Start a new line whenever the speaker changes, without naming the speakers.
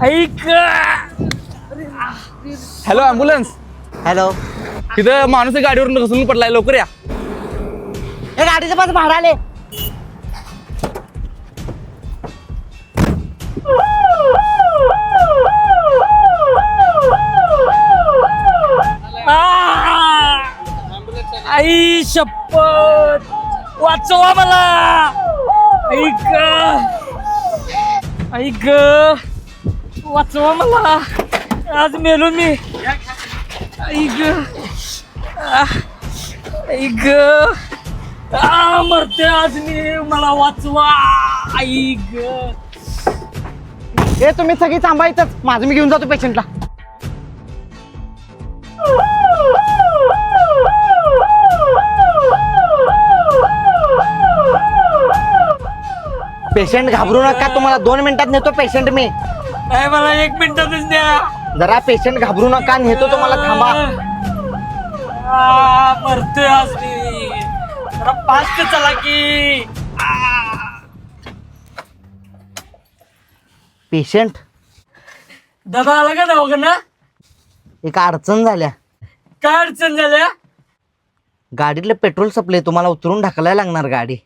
ऐक.
Hello ambulance.
Hello,
तिथं माणूस गाडीवरून घसरून पडलाय, लवकर या.
हे गाडीचं पास भाडं आले.
आई शपथ, वाचवा मला. ऐक ऐक, वाचवा मला, आज मेलो मी. ऐक ऐक, मरते आज मी, मला वाचवा. ऐक.
हे तुम्ही सगळी थांबायचंच, माझं मी घेऊन जातो पेशंटला. पेशंट घाबरू नका, तुम्हाला 2 मिनिटात नेतो पेशंट मी.
नाही, मला 1 मिनिटातच द्या.
जरा पेशंट घाबरू नका, नेतो तुम्हाला, थांबा.
मरतोय आज मी, जरा फास्ट चला की.
पेशंट,
दादा आला का दवाखाना?
एक अडचण झाल्या.
काय अडचण झाल्या?
गाडीतलं पेट्रोल संपले, तुम्हाला उतरून ढकलायला लागणार गाडी.